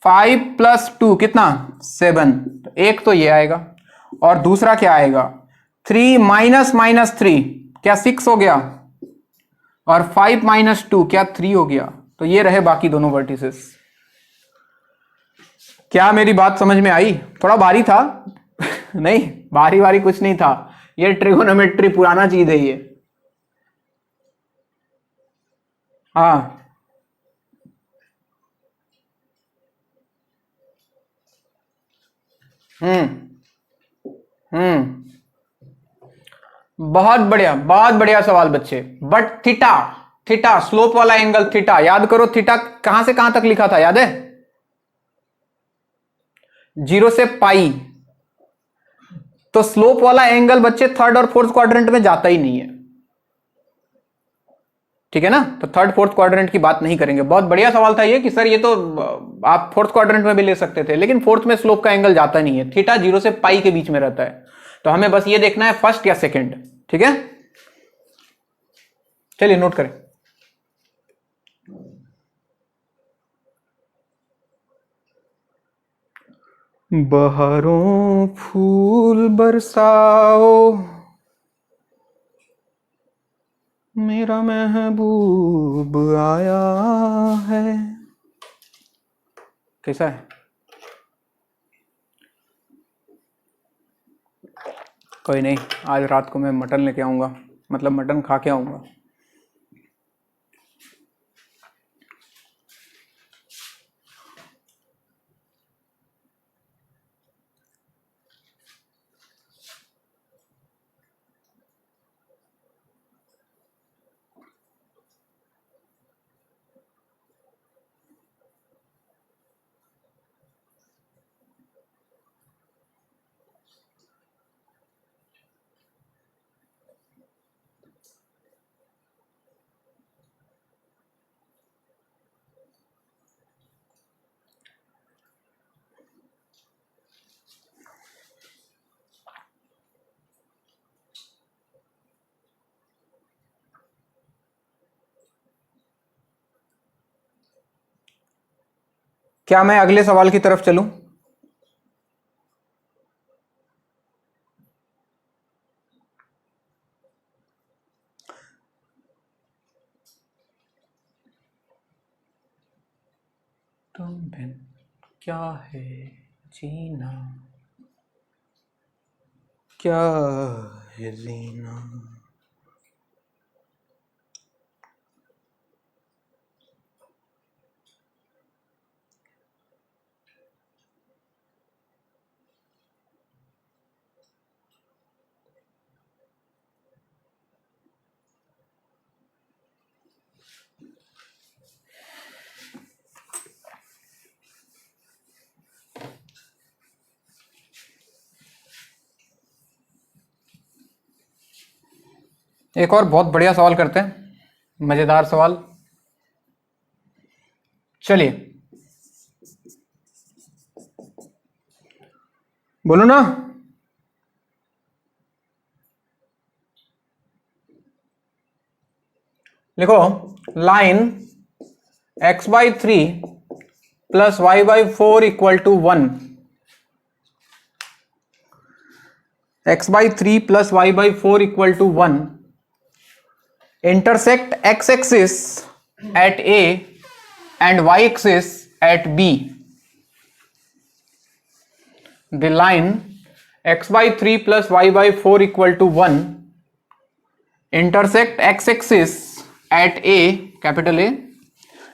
5 प्लस 2 कितना 7, तो एक तो ये आएगा, और दूसरा क्या आएगा 3 माइनस -3 क्या 6 हो गया, और 5 माइनस 2 क्या 3 हो गया। तो ये रहे बाकी दोनों वर्टिसेस। क्या मेरी बात समझ में आई? थोड़ा भारी था नहीं, भारी भारी कुछ नहीं था, ये ट्रिगोनोमेट्री पुराना चीज है ये। हाँ हम्म बहुत बढ़िया सवाल बच्चे। बट थीटा, थीटा स्लोप वाला एंगल थीटा, याद करो थीटा कहां से कहां तक लिखा था, याद है? 0 से पाई। तो स्लोप वाला एंगल बच्चे थर्ड और फोर्थ क्वाड्रेंट में जाता ही नहीं है, ठीक है ना? तो थर्ड फोर्थ क्वाड्रेंट की बात नहीं करेंगे। बहुत बढ़िया सवाल था ये कि सर ये तो आप फोर्थ क्वाड्रेंट में भी ले सकते थे, लेकिन फोर्थ में स्लोप का एंगल जाता नहीं है, थीटा 0 से पाई के बीच में रहता है। तो हमें बस ये देखना है फर्स्ट या सेकंड, ठीक है? चलिए नोट करें। बहारों फूल बरसाओ मेरा महबूब आया है। कैसा है? कोई नहीं, आज रात को मैं मटन लेके आऊंगा, मतलब मटन खा के आऊंगा। क्या मैं अगले सवाल की तरफ चलूं? तुम बिन क्या है जीना, क्या है जीना। एक और बहुत बढ़िया सवाल करते हैं, मजेदार सवाल। चलिए बोलो ना। लिखो line x/3 plus y/4 equal to 1, x/3 plus y/4 equal to 1 intersect x-axis at A and y-axis at B. The line x/3 plus y/4 equal to 1 intersect x-axis at A, capital A,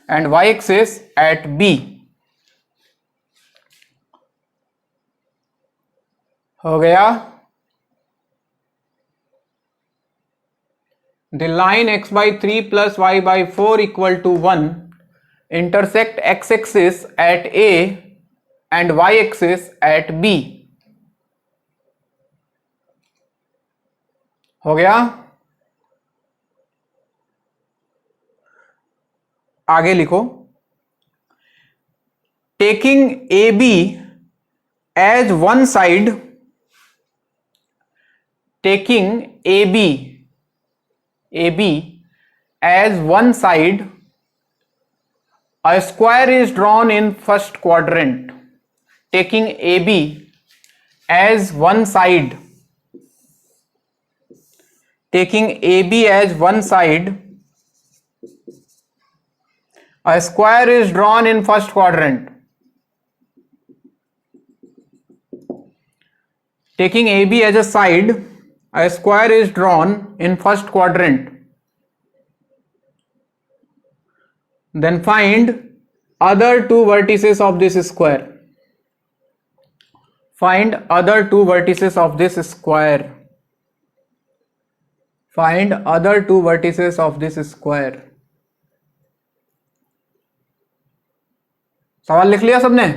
and y-axis at B. हो गया? The line x/3 plus y/4 equal to 1 intersect x-axis at A and y-axis at B. हो गया? आगे लिखो taking AB as one side taking AB as one side, a square is drawn in first quadrant. Taking AB as one side, a square is drawn in first quadrant. Taking AB as a side, a square is drawn in first quadrant. Then find other two vertices of this square. Find other two vertices of this square. Find other two vertices of this square. सवाल लिख लिया सबने?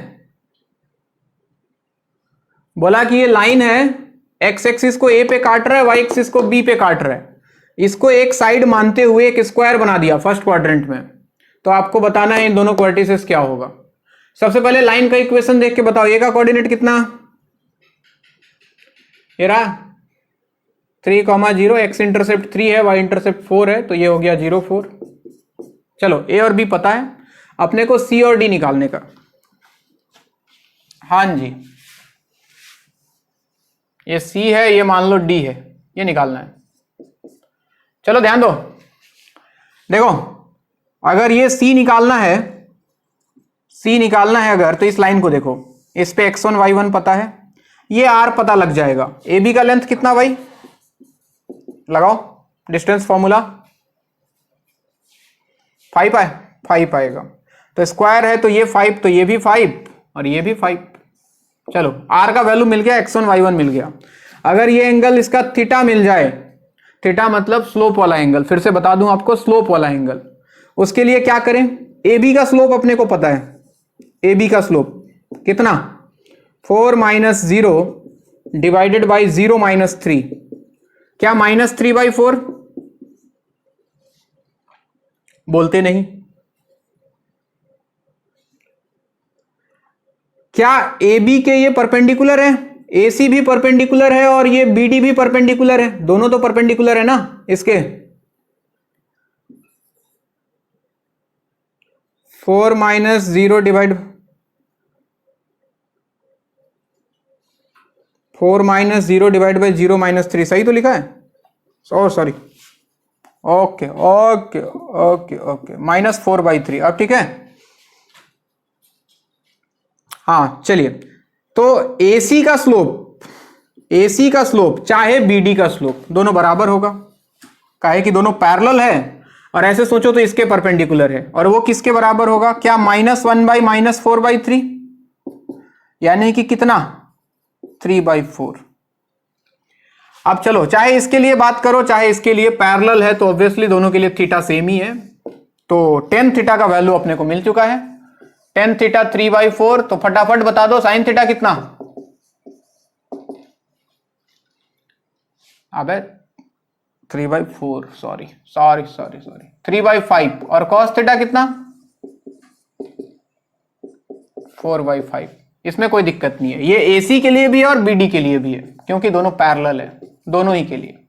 बोला कि ये line है, x axis को ए पे काट रहा है, वाई एक्सिस को बी पे काट रहा है। इसको एक साइड मानते हुए एक स्क्वायर बना दिया फर्स्ट क्वाड्रेंट में। तो आपको बताना है इन दोनों वर्टिसेस क्या होगा। सबसे पहले लाइन का इक्वेशन देख के बताओ, ए का कोऑर्डिनेट कितना? ये रहा 3,0, एक्स इंटरसेप्ट 3 है, वाई इंटरसेप्ट 4 है, तो ये हो गया 0 4। चलो ए और बी पता है, अपने को सी और डी निकालने का। हाँ जी, ये सी है, ये मान लो डी है, ये निकालना है। चलो ध्यान दो, देखो अगर ये सी निकालना है, अगर तो इस लाइन को देखो, इस पे x1 y1 पता है, ये r पता लग जाएगा। ए बी का लेंथ कितना भाई? लगाओ डिस्टेंस फॉर्मूला, 5 है, 5 आएगा। तो स्क्वायर है तो ये 5, तो ये भी 5 और ये भी 5। चलो r का वैल्यू मिल गया, x1 y1 मिल गया। अगर ये एंगल इसका थीटा मिल जाए, थीटा मतलब स्लोप वाला एंगल, फिर से बता दूं आपको, स्लोप वाला एंगल, उसके लिए क्या करें? ए बी का स्लोप अपने को पता है, ए बी का स्लोप कितना? 4 - 0 डिवाइडेड बाई 0 - 3। क्या -3/4? बोलते नहीं। क्या ए बी के ये परपेंडिकुलर है? ए सी भी परपेंडिकुलर है और ये बी डी भी परपेंडिकुलर है, दोनों तो परपेंडिकुलर है ना इसके। 4 - 0 डिवाइड 4 - 0 डिवाइड बाई 0 - 3, सही तो लिखा है? Sorry, okay okay okay okay, -4/3। अब ठीक है, हाँ चलिए। तो AC का स्लोप चाहे BD का स्लोप दोनों बराबर होगा, काहे कि दोनों पैरेलल है, और ऐसे सोचो तो इसके परपेंडिकुलर है, और वो किसके बराबर होगा? क्या -1/- 4/3, यानी कि कितना? 3/4। अब चलो, चाहे इसके लिए बात करो चाहे इसके लिए, पैरेलल है तो ऑब्वियसली दोनों के लिए थीटा सेम ही है। तो tan थीटा का वैल्यू अपने को मिल चुका है, tan थीटा 3/4। तो फटाफट बता दो sin थीटा कितना? अबे 3/4, सॉरी 3/5। और cos थीटा कितना? 4/5। इसमें कोई दिक्कत नहीं है, ये AC के लिए भी है और BD के लिए भी है, क्योंकि दोनों पैरेलल है, दोनों ही के लिए।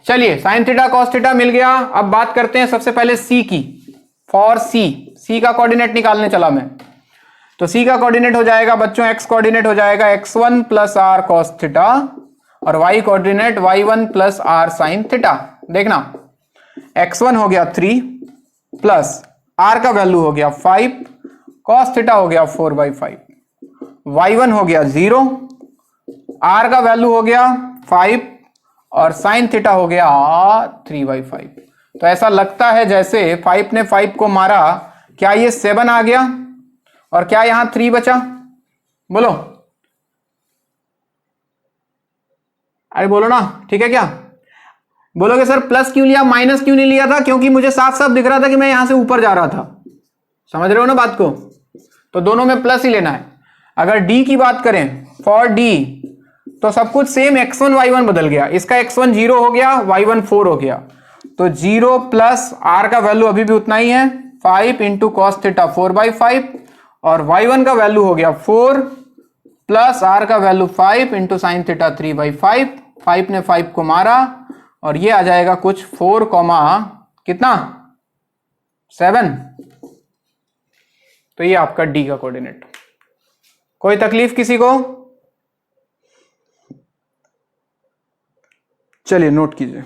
चलिए sin थीटा cos थीटा मिल गया। अब बात करते हैं सबसे पहले C की। फॉर C का कोऑर्डिनेट निकालने चला मैं, तो C का कोऑर्डिनेट हो जाएगा बच्चों, x कोऑर्डिनेट हो जाएगा x1 + r cos थीटा, और y coordinate y1 + r sin theta. देखना, x1 हो गया 3 प्लस r का वैल्यू हो गया 5, cos थीटा हो गया 4/5, y1 हो गया 0, r का वैल्यू हो गया 5 और sin थीटा हो गया 3/5। तो ऐसा लगता है जैसे 5 ने 5 को मारा, क्या ये 7 आ गया और क्या यहां 3 बचा? बोलो, अरे बोलो ना, ठीक है क्या? बोलोगे सर प्लस क्यों लिया, माइनस क्यों नहीं लिया था? क्योंकि मुझे साफ साफ दिख रहा था कि मैं यहां से ऊपर जा रहा था। समझ रहे हो ना बात को? तो दोनों में प्लस ही लेना है। अगर डी की बात करें, फॉर डी, तो सब कुछ सेम, x1 y1 बदल गया, इसका x1 0 हो गया, y1 4 हो गया, तो 0 प्लस r का वैल्यू अभी भी उतना ही है, 5 इंटू cos थीटा 4/5, और y1 का वैल्यू हो गया 4 प्लस r का वैल्यू 5 इंटू साइन थीटा 3/5, 5 ने 5 को मारा और ये आ जाएगा कुछ 4, कितना 7। तो ये आपका डी का कोऑर्डिनेट। कोई तकलीफ किसी को? चलिए नोट कीजिए।